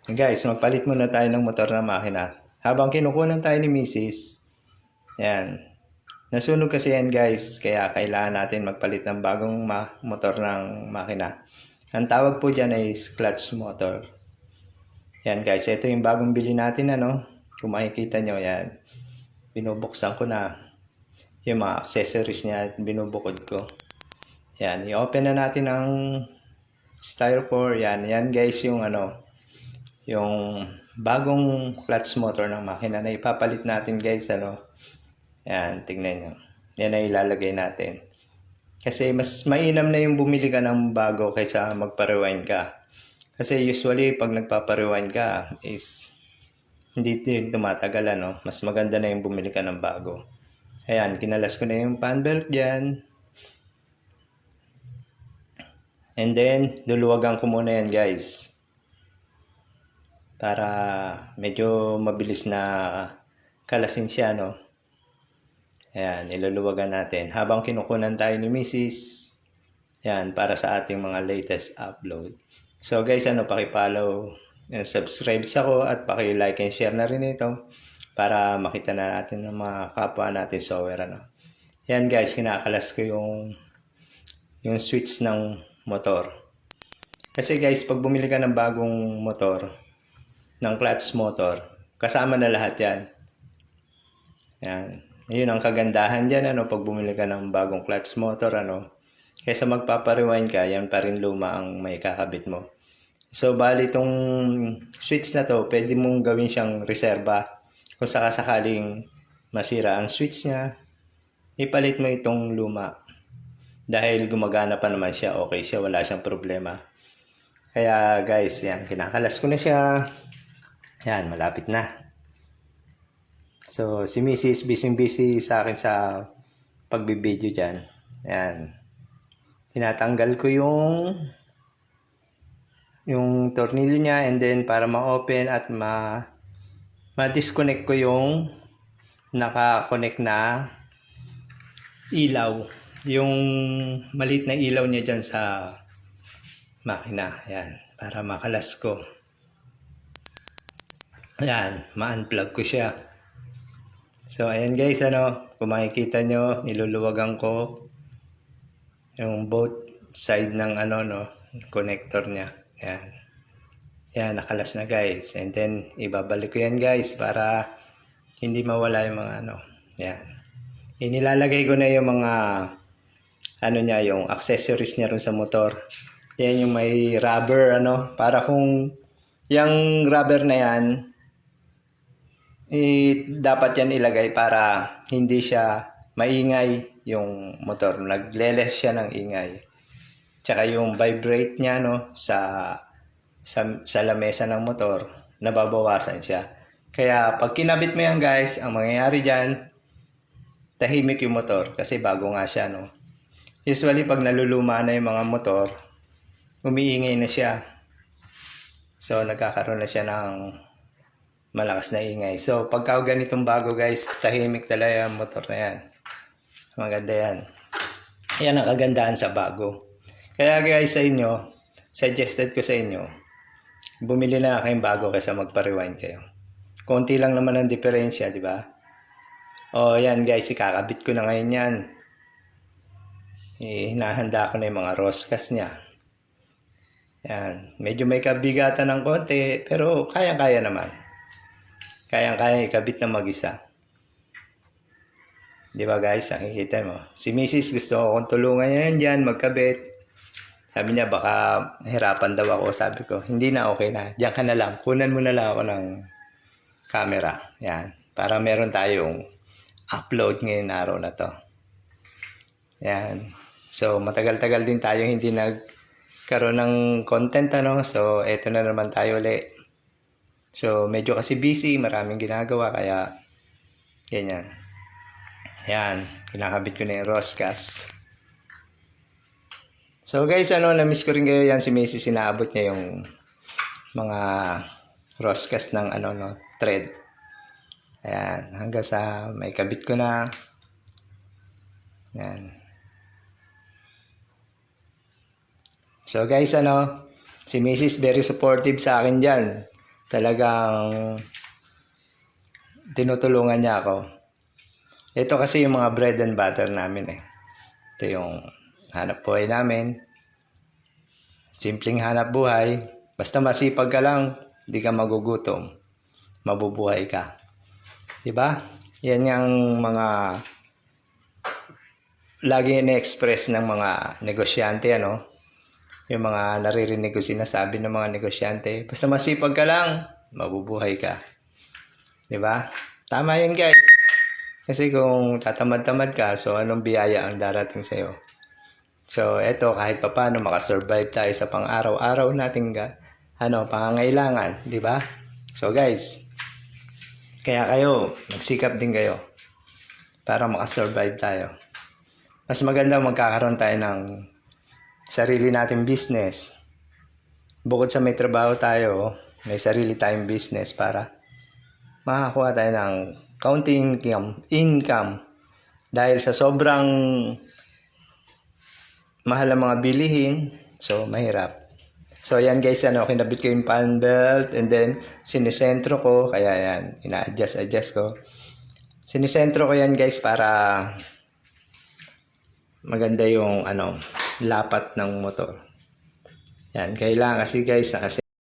Guys, magpalit muna tayo ng motor na makina. Habang kinukunan tayo ni Mrs. Yan. Nasunog kasi yan guys, kaya kailangan natin magpalit ng bagong motor ng makina. Ang tawag po dyan ay clutch motor. Yan guys, ito yung bagong bili natin ano. Kung makikita nyo yan. Binubuksan ko na yung mga accessories niya at binubukod ko. Yan, i-open na natin ang styrofoam. Yan guys yung ano, yung bagong clutch motor ng makina na ipapalit natin guys ano. Yan, tingnan nyo. Yan ay ilalagay natin. Kasi mas mainam na yung bumili ka ng bago kaysa magpa-rewind ka. Kasi usually pag nagpapa-rewind ka is hindi din tumatagal ano. Mas maganda na yung bumili ka ng bago. Ayan, kinalas ko na yung fan belt dyan. And then, luluwagan ko muna yan guys. Para medyo mabilis na kalasin siya no. Ayan, iluluwagan natin. Habang kinukunan tayo ni Mrs. Ayan, para sa ating mga latest upload. So guys, ano, paki-follow and subscribe ako at paki-like and share na rin ito para makita na natin ng mga kapwa natin software ano. Ayan guys, kinakalas ko yung switch ng motor. Kasi guys, pag bumili ka ng bagong motor, ng clutch motor, kasama na lahat yan. Yan. Yun ang kagandahan dyan, ano, pag bumili ka ng bagong clutch motor, ano, kaysa magpapa-rewind ka, yan pa rin luma ang may kakabit mo. So, bali itong switch na to, pwede mong gawin siyang reserva. Kung sakasakaling masira ang switch niya, ipalit mo itong luma. Dahil gumagana pa naman siya, okay siya, wala siyang problema. Kaya guys, yan, kinakalas ko na siya. Yan, malapit na. So, si Mrs. busy sa akin sa pagbibideo dyan. Yan. Tinatanggal ko yung tornilyo niya and then para ma-open at ma-disconnect ko yung naka-connect na ilaw. Yung maliit na ilaw niya dyan sa makina. Yan. Para makalas ko. Ayan. Ma-unplug ko siya. So, ayan guys, ano. Kung makikita nyo, niluluwagan ko yung both side ng ano, no, connector niya. Ayan. Ayan, nakalas na guys. And then, ibabalik ko yan guys para hindi mawala yung mga ano. Ayan. Inilalagay ko na yung mga ano niya, yung accessories niya rin sa motor. Yan yung may rubber, ano, para kung yung rubber na yan, dapat yan ilagay para hindi siya maingay yung motor. Nagleles siya ng ingay. Tsaka yung vibrate niya, no, sa lamesa ng motor, nababawasan siya. Kaya pag kinabit mo yan guys, ang mangyayari dyan, tahimik yung motor kasi bago nga siya, no. Usually pag naluluma na yung mga motor, umiingay na siya. So nagkakaroon na siya ng malakas na ingay. So pagka ganitong bago guys, tahimik talaga yung motor na yan. Maganda yan. Yan ang kagandahan sa bago. Kaya guys sa inyo, suggested ko sa inyo, bumili na kayong bago kaysa magpa-rewind kayo. Konti lang naman ang diferensya, di ba? O yan guys, ikakabit ko na ngayon yan. Hinahanda ko na yung mga roscas niya. Yan. Medyo may kabigatan ng konti, pero kayang-kaya naman. Kayang-kaya ikabit na mag-isa. Di ba guys, nakikita mo. Si Mrs. gusto ko kung tulungan yan dyan, magkabit. Sabi niya, baka hirapan daw ako. Sabi ko, hindi na, okay na. Diyan ka na lang. Kunan mo na lang ako ng camera. Yan. Para meron tayong upload ngayon araw na to. Yan. So, matagal-tagal din tayo hindi nagkaroon ng content, ano. So, eto na naman tayo ulit. So, medyo kasi busy. Maraming ginagawa. Kaya, ganyan. Yan. Kinakabit ko na yung roscas. So, guys, ano, na-miss ko rin kayo yan. Si Macy, sinaabot niya yung mga roscas ng, ano, no, thread. Ayan. Hanggang sa may kabit ko na. Ayan. So guys, ano, si Mrs. very supportive sa akin dyan. talagang tinutulungan niya ako. Ito kasi yung mga bread and butter namin eh. Ito yung hanap buhay namin. Simpleng hanap buhay. Basta masipag ka lang, hindi ka magugutom. Mabubuhay ka. Diba? Yan yung mga lagi na-express ng mga negosyante, ano? Yung mga naririnig ko sinasabi ng mga negosyante. Basta masipag ka lang, mabubuhay ka. Diba? Tama yun, guys. Kasi kung tatamad-tamad ka, so anong biyaya ang darating sa'yo? So, eto, kahit papaano makasurvive tayo sa pang-araw-araw nating pangangailangan, di ba? So, guys, kaya kayo, magsikap din kayo para makasurvive tayo. Mas maganda magkakaroon tayo ng sarili nating business. Bukod sa may trabaho tayo, may sarili tayong business para makakuha tayo ng counting income dahil sa sobrang mahal ang mga bilihin, so mahirap. So yan guys, kinabit ko yung fan belt and then sinisentro ko, kaya yan, ina-adjust ko. Sinisentro ko yan guys para maganda yung lapat ng motor. Yan, kailangan kasi guys,